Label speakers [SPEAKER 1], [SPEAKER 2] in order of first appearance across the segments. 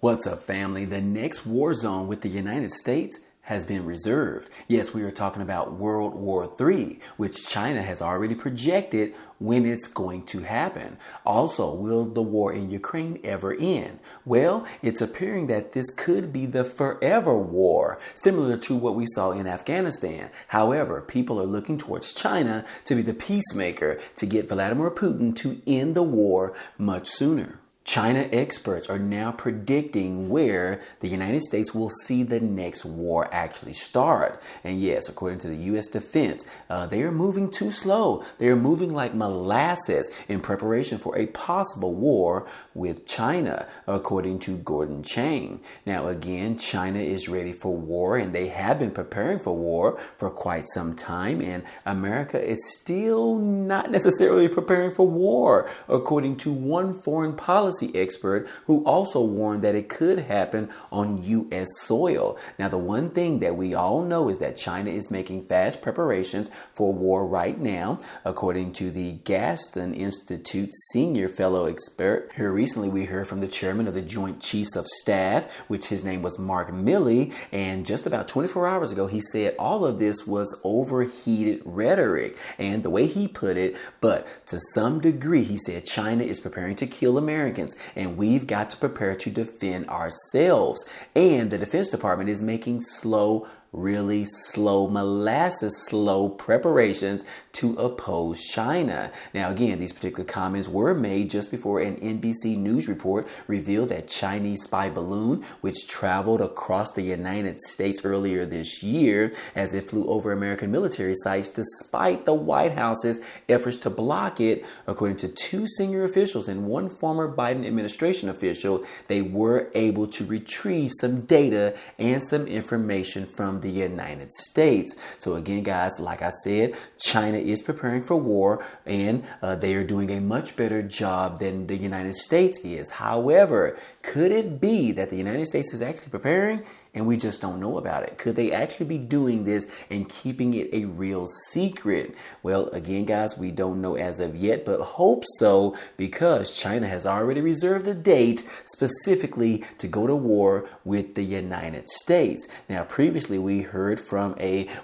[SPEAKER 1] What's up, family? The next war zone with the United States has been reserved. Yes, we are talking about World War III, which China has already projected when it's going to happen. Also, will the war in Ukraine ever end? Well, it's appearing that this could be the forever war, similar to what we saw in Afghanistan. However, people are looking towards China to be the peacemaker to get Vladimir Putin to end the war much sooner. China experts are now predicting where the United States will see the next war actually start. And yes, according to the U.S. Defense, they are moving too slow. They are moving like molasses in preparation for a possible war with China, according to Gordon Chang. Now, again, China is ready for war, and they have been preparing for war for quite some time. And America is still not necessarily preparing for war, according to one foreign policy expert who also warned that it could happen on U.S. soil. Now, the one thing that we all know is that China is making fast preparations for war right now, according to the Gaston Institute senior fellow expert. Here recently, we heard from the chairman of the Joint Chiefs of Staff, which his name was Mark Milley, and just about 24 hours ago, he said all of this was overheated rhetoric. And the way he put it, but to some degree, he said China is preparing to kill Americans, and we've got to prepare to defend ourselves. And the Defense Department is making really slow, molasses slow preparations to oppose China. Now, again, these particular comments were made just before an NBC News report revealed that Chinese spy balloon, which traveled across the United States earlier this year as it flew over American military sites despite the White House's efforts to block it. According to two senior officials and one former Biden administration official, they were able to retrieve some data and some information from the United States. So again, guys, like I said, China is preparing for war, and they are doing a much better job than the United States is. However, could it be that the United States is actually preparing and we just don't know about it? Could they actually be doing this and keeping it a real secret? Well, again, guys, we don't know as of yet, but hope so, because China has already reserved a date specifically to go to war with the United States. Now, previously we heard from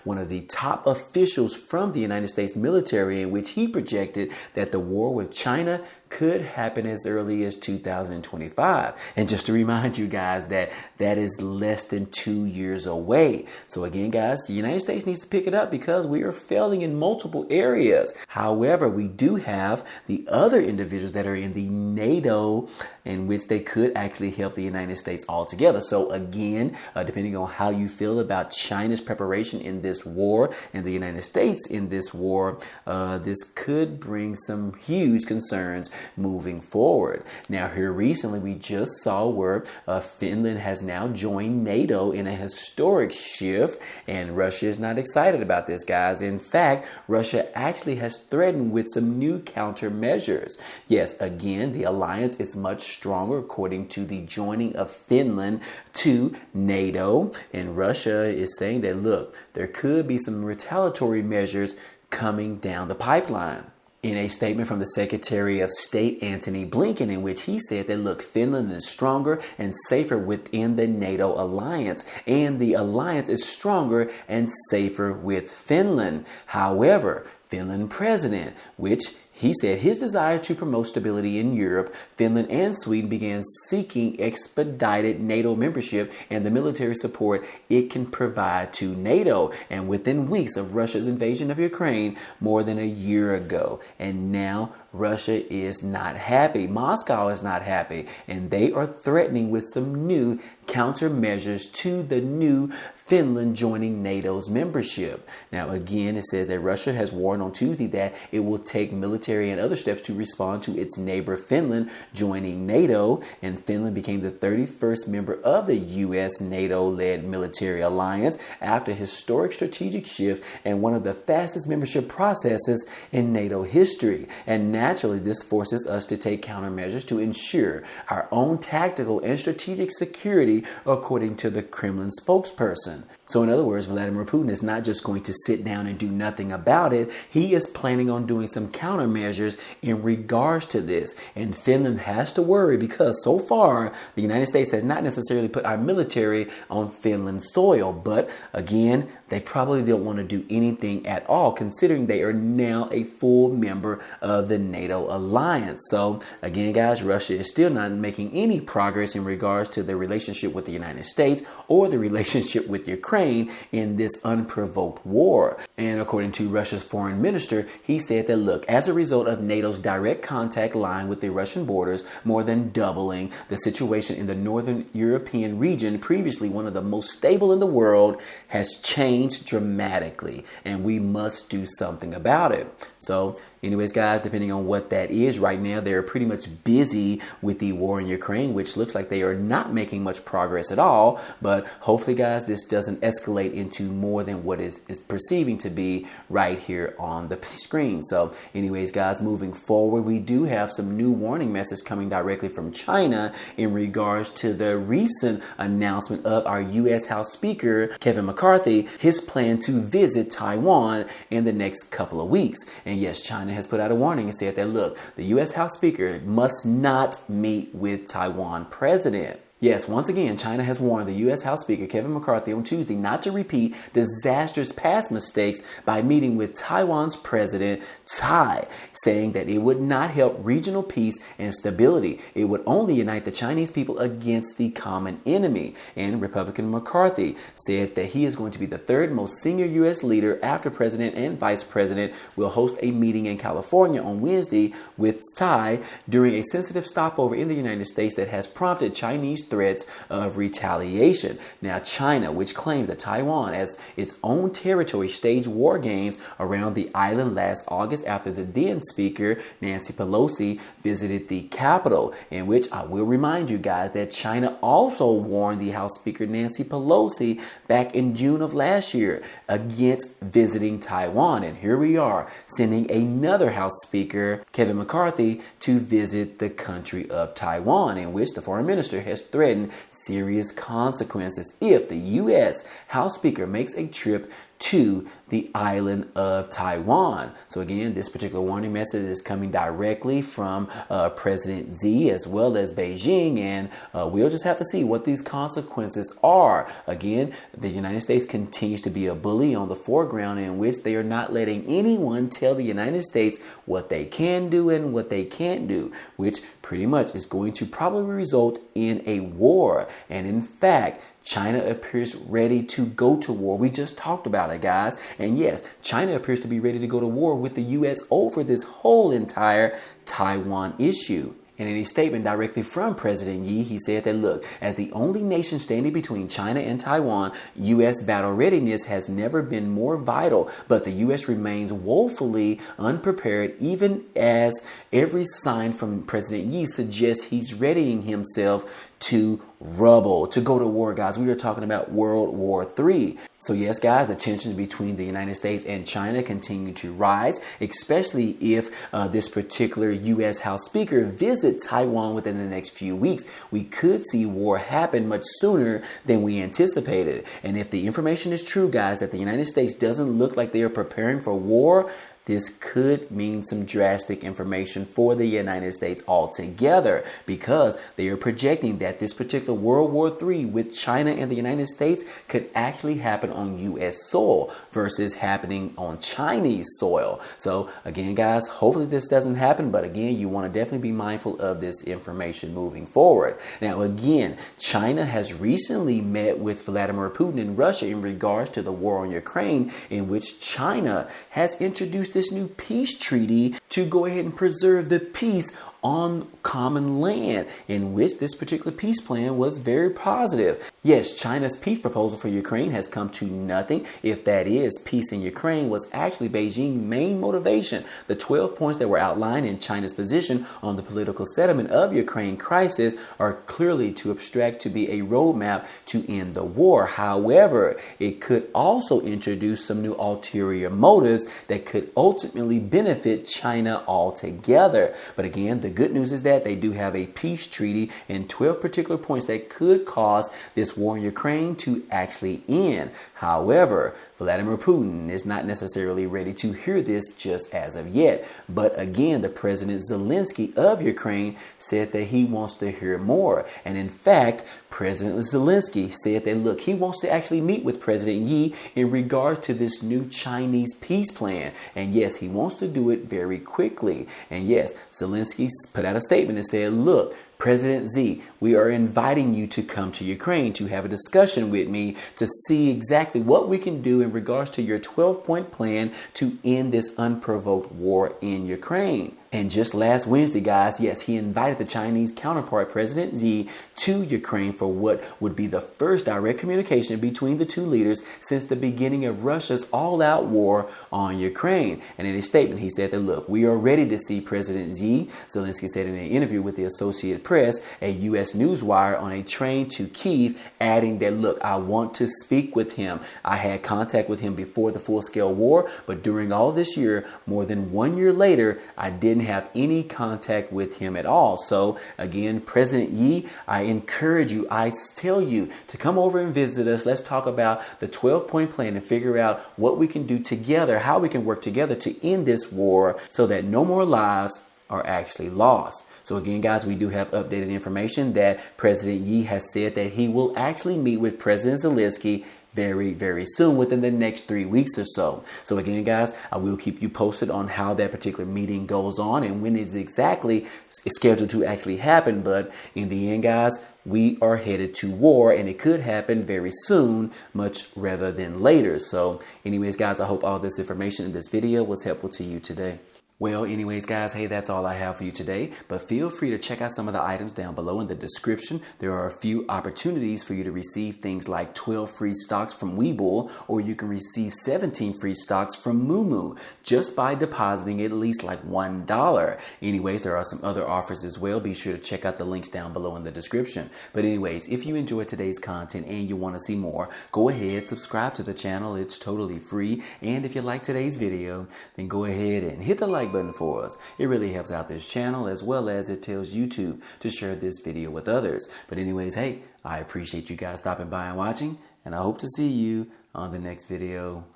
[SPEAKER 1] one of the top officials from the United States military, in which he projected that the war with China could happen as early as 2025. And just to remind you guys that is less than 2 years away. So again, guys, the United States needs to pick it up because we are failing in multiple areas. However, we do have the other individuals that are in the NATO, in which they could actually help the United States altogether. So again, depending on how you feel about China's preparation in this war and the United States in this war, this could bring some huge concerns moving forward. Now, here recently, we just saw where Finland has now joined NATO in a historic shift, and Russia is not excited about this, guys. In fact, Russia actually has threatened with some new countermeasures. Yes, again, the alliance is much stronger according to the joining of Finland to NATO, and Russia is saying that, look, there could be some retaliatory measures coming down the pipeline. In a statement from the Secretary of State, Antony Blinken, in which he said that, look, Finland is stronger and safer within the NATO alliance, and the alliance is stronger and safer with Finland. However, Finland president, which he said his desire to promote stability in Europe, Finland and Sweden began seeking expedited NATO membership and the military support it can provide to NATO. And within weeks of Russia's invasion of Ukraine more than a year ago. And now Russia is not happy. Moscow is not happy. And they are threatening with some new countermeasures to the new Finland joining NATO's membership. Now, again, it says that Russia has warned on Tuesday that it will take military and other steps to respond to its neighbor Finland joining NATO. And Finland became the 31st member of the U.S. NATO-led military alliance after a historic strategic shift and one of the fastest membership processes in NATO history. And now naturally, this forces us to take countermeasures to ensure our own tactical and strategic security, according to the Kremlin spokesperson. So in other words, Vladimir Putin is not just going to sit down and do nothing about it. He is planning on doing some countermeasures in regards to this. And Finland has to worry because so far, the United States has not necessarily put our military on Finland soil. But again, they probably don't want to do anything at all, considering they are now a full member of the NATO alliance. So again, guys, Russia is still not making any progress in regards to the relationship with the United States or the relationship with Ukraine in this unprovoked war. And according to Russia's foreign minister, he said that, look, as a result of NATO's direct contact line with the Russian borders, more than doubling, the situation in the northern European region, previously one of the most stable in the world, has changed dramatically, and we must do something about it. So anyways, guys, depending on what that is right now, they're pretty much busy with the war in Ukraine, which looks like they are not making much progress at all. But hopefully, guys, this doesn't escalate into more than what is perceiving to be right here on the screen. So anyways, guys, moving forward, we do have some new warning messages coming directly from China in regards to the recent announcement of our U.S. House Speaker, Kevin McCarthy, his plan to visit Taiwan in the next couple of weeks. And yes, China has put out a warning and said that, look, the U.S. House Speaker must not meet with Taiwan president. Yes, once again, China has warned the U.S. House Speaker Kevin McCarthy on Tuesday not to repeat disastrous past mistakes by meeting with Taiwan's President Tsai, saying that it would not help regional peace and stability. It would only unite the Chinese people against the common enemy. And Republican McCarthy said that he is going to be the third most senior U.S. leader after President and Vice President will host a meeting in California on Wednesday with Tsai during a sensitive stopover in the United States that has prompted Chinese threats of retaliation. Now, China, which claims that Taiwan as its own territory, staged war games around the island last August after the then Speaker, Nancy Pelosi, visited the capital, in which I will remind you guys that China also warned the House Speaker, Nancy Pelosi, back in June of last year against visiting Taiwan. And here we are, sending another House Speaker, Kevin McCarthy, to visit the country of Taiwan, in which the foreign minister has threatened serious consequences if the U.S. House Speaker makes a trip to the island of Taiwan. So again, this particular warning message is coming directly from President Xi as well as Beijing, and we'll just have to see what these consequences are. Again, the United States continues to be a bully on the foreground, in which they are not letting anyone tell the United States what they can do and what they can't do, which pretty much is going to probably result in a war. And in fact, China appears ready to go to war. We just talked about it, guys. And yes, China appears to be ready to go to war with the U.S. over this whole entire Taiwan issue. And in a statement directly from President Xi, he said that, look, as the only nation standing between China and Taiwan, U.S. battle readiness has never been more vital, but the U.S. remains woefully unprepared, even as every sign from President Xi suggests he's readying himself to to go to war, guys. We are talking about World War III. So yes, guys, the tensions between the United States and China continue to rise, especially if this particular U.S. House Speaker visits Taiwan within the next few weeks. We could see war happen much sooner than we anticipated. And if the information is true, guys, that the United States doesn't look like they are preparing for war, this could mean some drastic information for the United States altogether, because they are projecting that this particular World War III with China and the United States could actually happen on U.S. soil versus happening on Chinese soil. So again, guys, hopefully this doesn't happen. But again, you want to definitely be mindful of this information moving forward. Now, again, China has recently met with Vladimir Putin in Russia in regards to the war on Ukraine, in which China has introduced this new peace treaty to go ahead and preserve the peace on common land, in which this particular peace plan was very positive. Yes, China's peace proposal for Ukraine has come to nothing. If that is, peace in Ukraine was actually Beijing's main motivation. The 12 points that were outlined in China's position on the political settlement of Ukraine crisis are clearly too abstract to be a roadmap to end the war. However, it could also introduce some new ulterior motives that could ultimately benefit China altogether. But again, the good news is that they do have a peace treaty and 12 particular points that could cause this war in Ukraine to actually end. However, Vladimir Putin is not necessarily ready to hear this just as of yet. But again, the President Zelensky of Ukraine said that he wants to hear more. And in fact, President Zelensky said that, look, he wants to actually meet with President Yi in regard to this new Chinese peace plan. And yes, he wants to do it very quickly. And yes, Zelensky put out a statement and said, look, President Xi, we are inviting you to come to Ukraine to have a discussion with me to see exactly what we can do in regards to your 12-point plan to end this unprovoked war in Ukraine. And just last Wednesday, guys, yes, he invited the Chinese counterpart, President Xi, to Ukraine for what would be the first direct communication between the two leaders since the beginning of Russia's all-out war on Ukraine. And in a statement, he said that, look, we are ready to see President Xi, Zelensky said in an interview with the Associated Press, a U.S. news wire, on a train to Kyiv, adding that, look, I want to speak with him. I had contact with him before the full-scale war, but during all this year, more than 1 year later, I didn't have any contact with him at all. So again, President Yi, I encourage you, I tell you to come over and visit us. Let's talk about the 12-point plan and figure out what we can do together, how we can work together to end this war so that no more lives are actually lost. So again, guys, we do have updated information that President Yi has said that he will actually meet with President Zelensky very, very soon, within the next 3 weeks or so. So again, guys, I will keep you posted on how that particular meeting goes on and when it's exactly scheduled to actually happen. But in the end, guys, we are headed to war, and it could happen very soon, much rather than later. So anyways, guys, I hope all this information in this video was helpful to you today. Well, anyways, guys, hey, that's all I have for you today. But feel free to check out some of the items down below in the description. There are a few opportunities for you to receive things like 12 free stocks from Webull, or you can receive 17 free stocks from Moomoo just by depositing at least like $1. Anyways, there are some other offers as well. Be sure to check out the links down below in the description. But anyways, if you enjoyed today's content and you want to see more, go ahead, subscribe to the channel. It's totally free. And if you like today's video, then go ahead and hit the like button for us. It really helps out this channel, as well as it tells YouTube to share this video with others. But anyways, hey, I appreciate you guys stopping by and watching, and I hope to see you on the next video.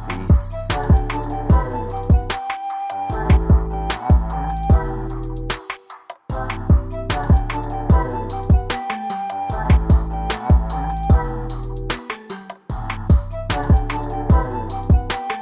[SPEAKER 1] Peace.